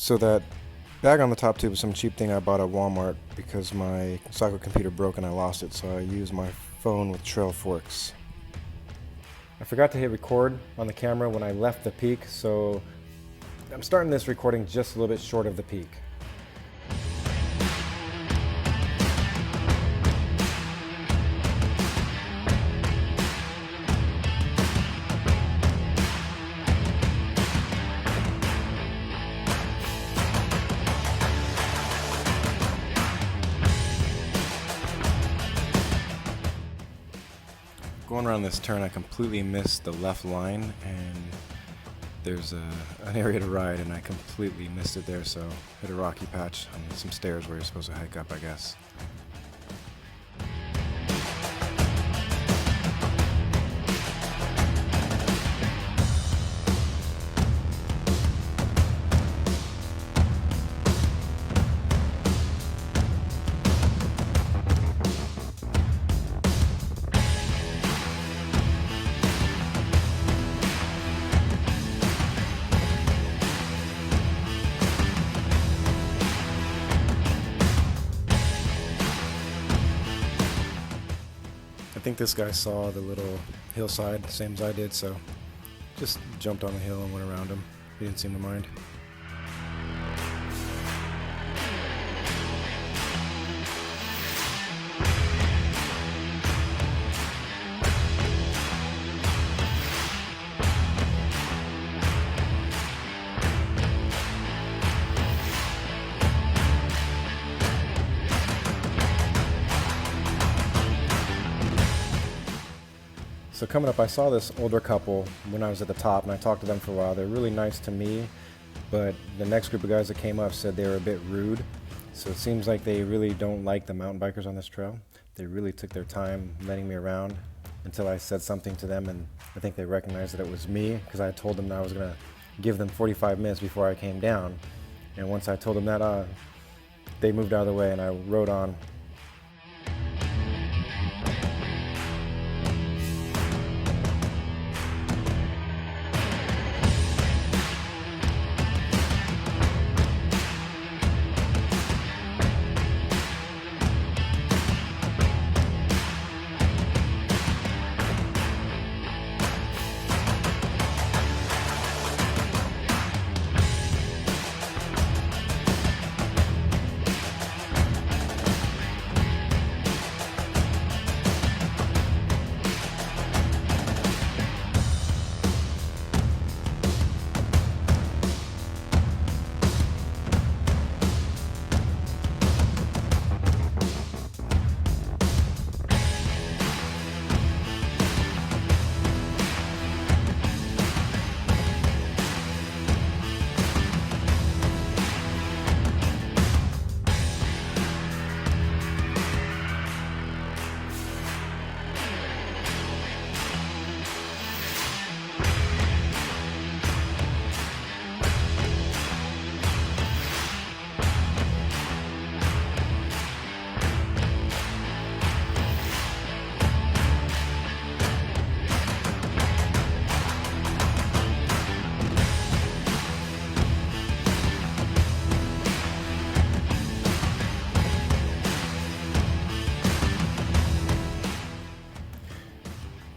So that bag on the top tube is some cheap thing I bought at Walmart because my soccer computer broke and I lost it, so I used my phone with Trailforks. I forgot to hit record on the camera when I left the peak, so I'm starting this recording just a little bit short of the peak. Going around this turn, I completely missed the left line, and there's an area to ride, and I completely missed it there, so hit a rocky patch on some stairs where you're supposed to hike up, I guess. I think this guy saw the little hillside, same as I did, so just jumped on the hill and went around him. He didn't seem to mind. So coming up, I saw this older couple when I was at the top, and I talked to them for a while. They're really nice to me, but the next group of guys that came up said they were a bit rude. So it seems like they really don't like the mountain bikers on this trail. They really took their time letting me around until I said something to them, and I think they recognized that it was me because I told them that I was going to give them 45 minutes before I came down. And once I told them that, they moved out of the way and I rode on.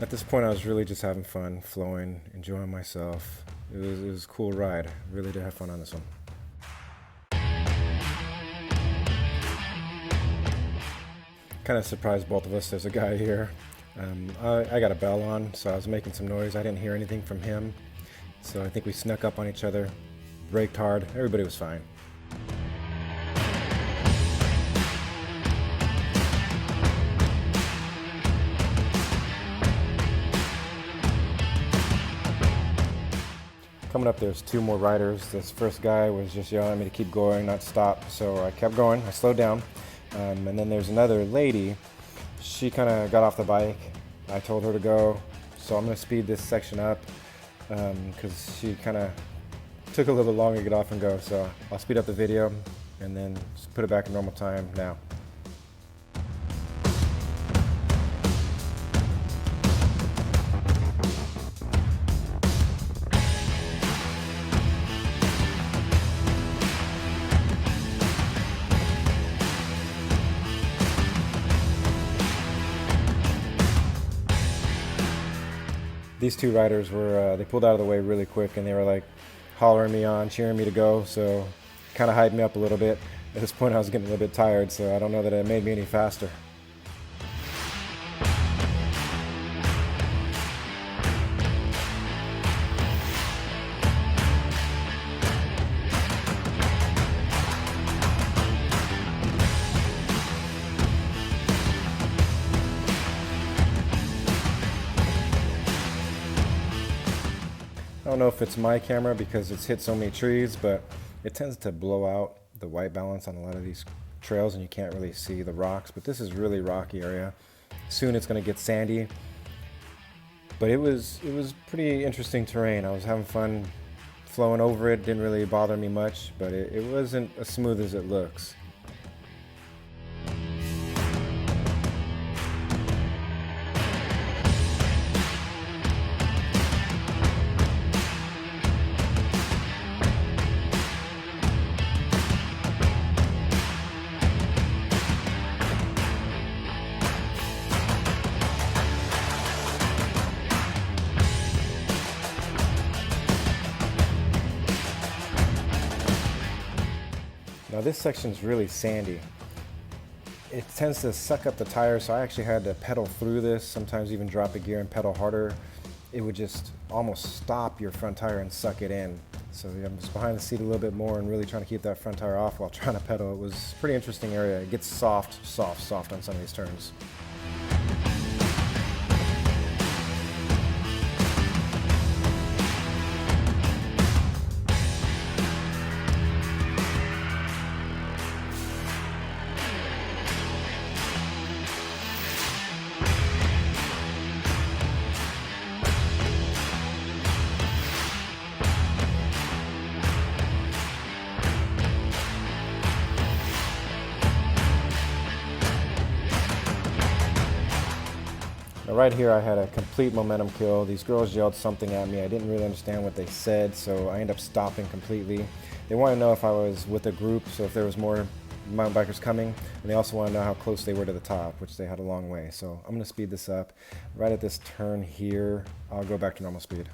At this point, I was really just having fun, flowing, enjoying myself. It was a cool ride. Really did have fun on this one. Kind of surprised both of us. There's a guy here. I got a bell on, so I was making some noise. I didn't hear anything from him, so I think we snuck up on each other, braked hard. Everybody was fine. Coming up, there's two more riders. This first guy was just yelling at me to keep going, not stop, so I kept going. I slowed down. And then there's another lady. She kind of got off the bike. I told her to go, so I'm going to speed this section up because she kind of took a little bit longer to get off and go. So I'll speed up the video and then just put it back in normal time now. these two riders were, they pulled out of the way really quick, and they were like hollering me on, cheering me to go, so kind of hyped me up a little bit. At this point I was getting a little bit tired, so I don't know that it made me any faster. I don't know if it's my camera because it's hit so many trees, but it tends to blow out the white balance on a lot of these trails and you can't really see the rocks, but this is really rocky area. Soon it's going to get sandy, but it was pretty interesting terrain. I was having fun flowing over it. Didn't really bother me much, but it wasn't as smooth as it looks. Now this section is really sandy. It tends to suck up the tires, so I actually had to pedal through this, sometimes even drop a gear and pedal harder. It would just almost stop your front tire and suck it in. So I'm just behind the seat a little bit more and really trying to keep that front tire off while trying to pedal. It was a pretty interesting area. It gets soft on some of these turns. Now right here I had a complete momentum kill. These girls yelled something at me. I didn't really understand what they said, so I ended up stopping completely. They wanted to know if I was with a group, so if there was more mountain bikers coming, and they also wanted to know how close they were to the top, which they had a long way. So I'm going to speed this up. Right at this turn here, I'll go back to normal speed.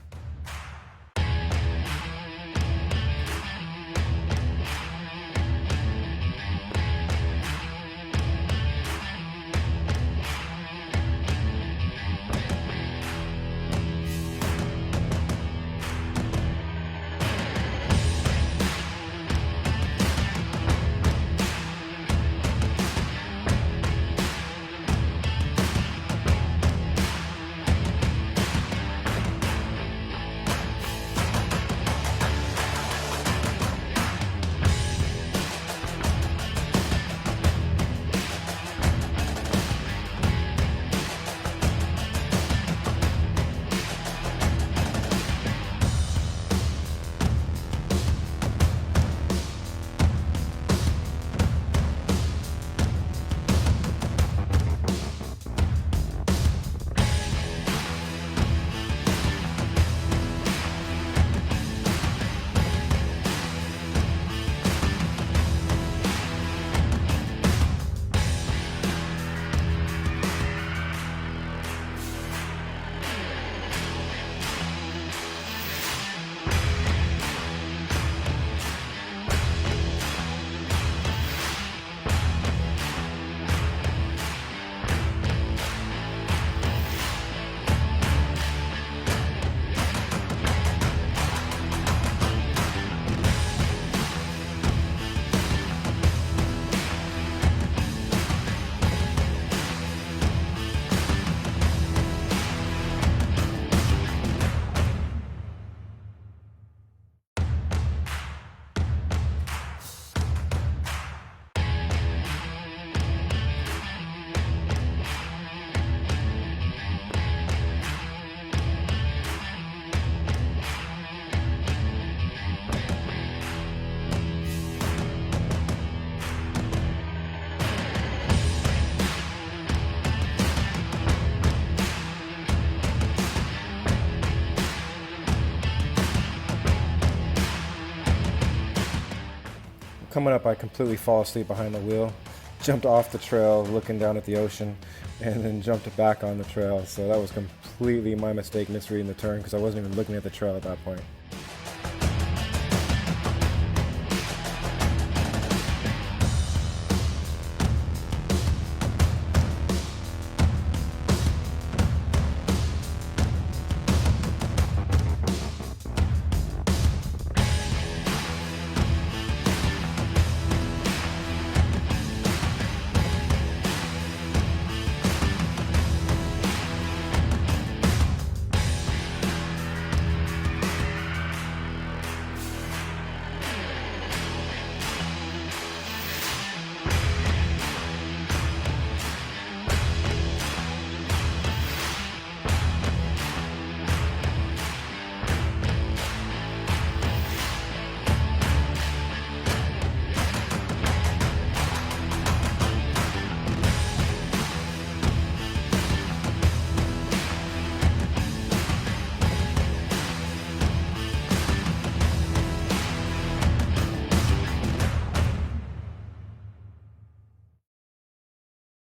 Coming up, I completely fall asleep behind the wheel, jumped off the trail looking down at the ocean, and then jumped back on the trail. So that was completely my mistake misreading the turn because I wasn't even looking at the trail at that point.